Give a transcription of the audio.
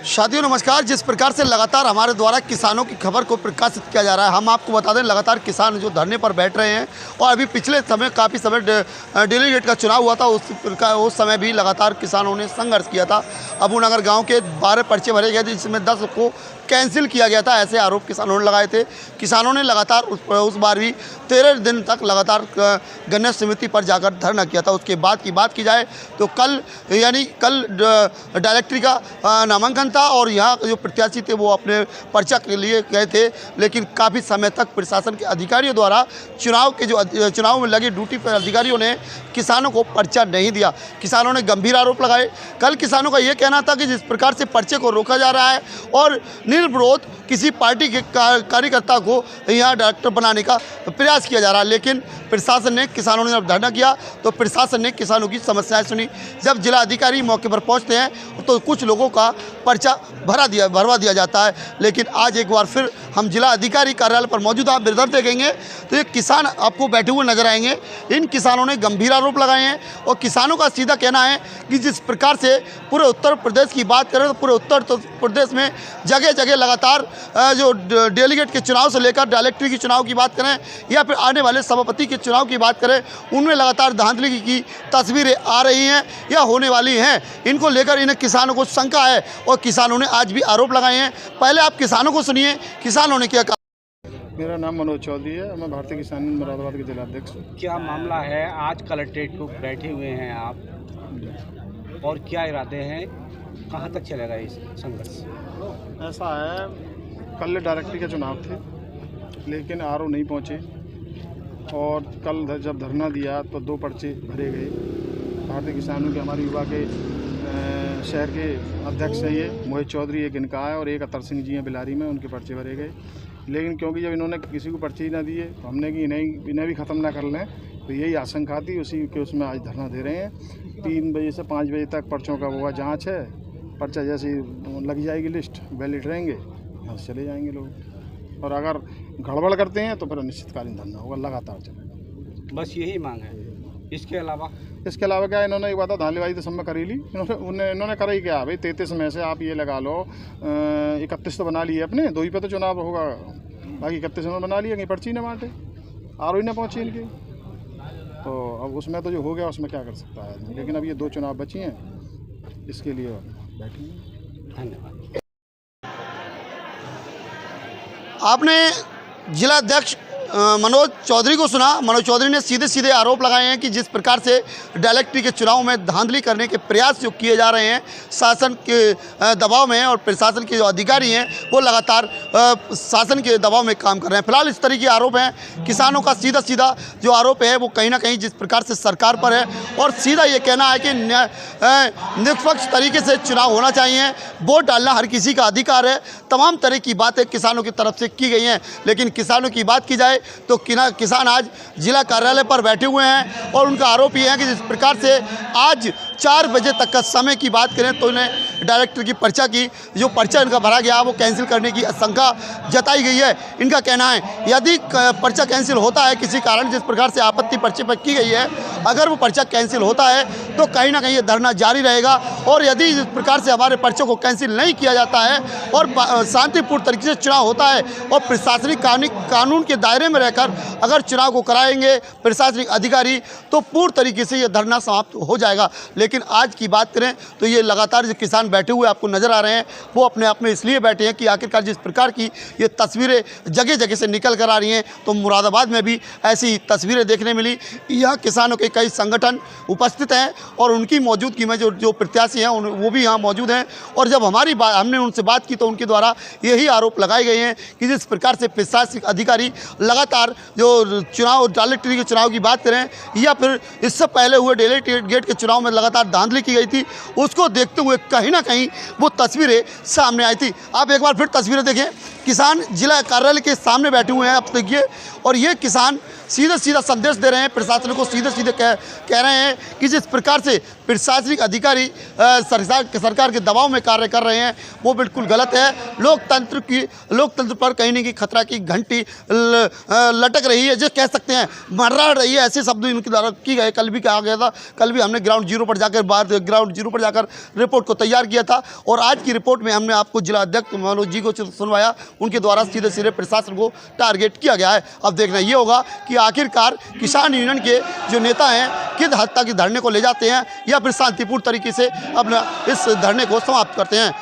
साथियों नमस्कार। जिस प्रकार से लगातार हमारे द्वारा किसानों की खबर को प्रकाशित किया जा रहा है, हम आपको बता दें लगातार किसान जो धरने पर बैठ रहे हैं और अभी पिछले समय काफ़ी समय डेलीगेट का चुनाव हुआ था, उस समय भी लगातार किसानों ने संघर्ष किया था। अबू नगर गाँव के 12 पर्चे भरे गए थे जिसमें 10 को कैंसिल किया गया था, ऐसे आरोप किसानों ने लगाए थे। किसानों ने लगातार उस बार भी 13 दिन तक लगातार गन्ना समिति पर जाकर धरना किया था। उसके बाद की बात की जाए तो कल डायरेक्टरी का नामांकन था और यहाँ जो प्रत्याशी थे वो अपने पर्चा के लिए गए थे, लेकिन काफ़ी समय तक प्रशासन के अधिकारियों द्वारा चुनाव में लगे ड्यूटी पर अधिकारियों ने किसानों को पर्चा नहीं दिया। किसानों ने गंभीर आरोप लगाए। कल किसानों का ये कहना था कि जिस प्रकार से पर्चे को रोका जा रहा है और निर्विरोध किसी पार्टी के कार्यकर्ता को यहाँ डायरेक्टर बनाने का प्रयास किया जा रहा है, लेकिन प्रशासन ने, किसानों ने जब धरना किया तो प्रशासन ने किसानों की समस्याएं सुनी। जब जिला अधिकारी मौके पर पहुंचते हैं तो कुछ लोगों का पर्चा भरवा दिया जाता है। लेकिन आज एक बार फिर हम जिला अधिकारी कार्यालय पर मौजूद, आप इधर देखेंगे तो ये किसान आपको बैठे हुए नजर आएंगे। इन किसानों ने गंभीर आरोप लगाए हैं और किसानों का सीधा कहना है कि जिस प्रकार से पूरे उत्तर प्रदेश की बात करें तो पूरे उत्तर प्रदेश में जगह जगह लगातार जो डेलीगेट के चुनाव से लेकर डायरेक्टरी के चुनाव की बात करें या फिर आने वाले सभापति के चुनाव की बात करें, उनमें लगातार धांधली की तस्वीरें आ रही हैं या होने वाली हैं। इनको लेकर इन किसानों को शंका है और किसानों ने आज भी आरोप लगाए हैं। पहले आप किसानों को सुनिए, किसानों ने क्या कहा। मेरा नाम मनोज चौधरी है, मैं भारतीय किसान मुरादाबाद के जिला अध्यक्ष हूँ। क्या मामला है? आज कलेक्ट्रेट को बैठे हुए हैं आप और क्या इरादे हैं, कहाँ तक चलेगा इस संघर्ष? ऐसा है, कल डायरेक्टरी के चुनाव थे लेकिन आरओ नहीं पहुँचे और कल जब धरना दिया तो 2 पर्चे भरे गए। भारतीय किसानों के, हमारे युवा के शहर के अध्यक्ष हैं ये मोहित चौधरी, एक इनका है और एक अतर सिंह जी हैं बिलारी में, उनके पर्चे भरे गए। लेकिन क्योंकि जब इन्होंने किसी को पर्चे ही ना दिए तो हमने कि इन्हें भी ख़त्म ना कर लें, तो यही आशंका थी, उसी के उसमें आज धरना दे रहे हैं। 3 बजे से 5 बजे तक पर्चों का हुआ जाँच है। पर्चा जैसे लग जाएगी लिस्ट, वैलिड रहेंगे, यहाँ से चले जाएंगे लोग। और अगर गड़बड़ करते हैं तो फिर अनिश्चितकालीन धरना होगा, लगातार चलेगा। बस यही मांग है, इसके अलावा क्या इन्होंने एक बात धांधलीबाजी तो सब में करी ली। इन्होंने करा ही क्या भाई, 33 में से आप ये लगा लो 31 तो बना लिए अपने, 2 ही पे तो चुनाव होगा, बाकी 31 में बना लिए, कहीं पर्ची न बांटे, आरओ न पहुँची इनकी। तो अब उसमें तो जो हो गया उसमें क्या कर सकता है आदमी। लेकिन अब ये 2 चुनाव बची हैं, इसके लिए बैठे हैं। धन्यवाद। आपने जिला अध्यक्ष मनोज चौधरी को सुना। मनोज चौधरी ने सीधे सीधे आरोप लगाए हैं कि जिस प्रकार से डायरेक्टरी के चुनाव में धांधली करने के प्रयास जो किए जा रहे हैं शासन के दबाव में, और प्रशासन के जो अधिकारी हैं वो लगातार शासन के दबाव में काम कर रहे हैं। फिलहाल इस तरह के आरोप हैं। किसानों का सीधा सीधा जो आरोप है वो कहीं ना कहीं जिस प्रकार से सरकार पर है और सीधा ये कहना है कि निष्पक्ष तरीके से चुनाव होना चाहिए, वोट डालना हर किसी का अधिकार है। तमाम तरह की बातें किसानों की तरफ से की गई हैं। लेकिन किसानों की बात की जाए तो किसान आज जिला कार्यालय पर बैठे हुए हैं और उनका आरोप ये है कि जिस प्रकार से आज 4 बजे तक का समय की बात करें तो इन्हें डायरेक्टर की पर्चा इनका भरा गया वो कैंसिल करने की आशंका जताई गई है। इनका कहना है यदि पर्चा कैंसिल होता है किसी कारण, जिस प्रकार से आपत्ति पर्चे पर की गई है, अगर वो पर्चा कैंसिल होता है तो कहीं ना कहीं ये धरना जारी रहेगा। और यदि इस प्रकार से हमारे पर्चों को कैंसिल नहीं किया जाता है और शांतिपूर्ण तरीके से चुनाव होता है और प्रशासनिक कानून के दायरे में रहकर अगर चुनाव को कराएंगे प्रशासनिक अधिकारी, तो पूर्ण तरीके से ये धरना समाप्त हो जाएगा। लेकिन आज की बात करें तो ये लगातार जो किसान बैठे हुए आपको नज़र आ रहे हैं वो अपने आप में इसलिए बैठे हैं कि आखिरकार जिस प्रकार की ये तस्वीरें जगह जगह से निकल कर आ रही हैं, तो मुरादाबाद में भी ऐसी तस्वीरें देखने मिली। यहाँ किसानों के कई संगठन उपस्थित हैं और उनकी मौजूदगी में जो प्रत्याशी हैं वो भी यहाँ मौजूद हैं। और जब हमने उनसे बात की तो उनके द्वारा यही आरोप लगाए गए हैं कि जिस प्रकार से प्रशासनिक अधिकारी लगातार जो चुनाव डायरेक्टरी के चुनाव की बात करें या फिर इससे पहले हुए डेलीगेट के चुनाव में लगातार धांधली की गई थी, उसको देखते हुए कहीं ना कहीं वो तस्वीरें सामने आई थी। आप एक बार फिर तस्वीरें देखें किसान जिला कार्यालय के सामने बैठे हुए हैं आप देखिए, और ये किसान सीधा सीधा संदेश दे रहे हैं प्रशासन को, सीधे सीधे कह रहे हैं कि जिस प्रकार से प्रशासनिक अधिकारी सरकार के दबाव में कार्य कर रहे हैं वो बिल्कुल गलत है। लोकतंत्र पर कहीं न कहीं खतरा की घंटी लटक रही है, जो कह सकते हैं मर्रा रही है, ऐसे शब्द इनके द्वारा की गए। कल भी कहा गया था, कल भी हमने ग्राउंड जीरो पर जाकर रिपोर्ट को तैयार किया था, और आज की रिपोर्ट में हमने आपको जिला अध्यक्ष मनोज जी को सुनवाया, उनके द्वारा सीधे सीधे प्रशासन को टारगेट किया गया है। अब देखना ये होगा कि आखिरकार किसान यूनियन के जो नेता हैं किस हद तक धरने को ले जाते हैं या फिर शांतिपूर्ण तरीके से अपना इस धरने को समाप्त करते हैं।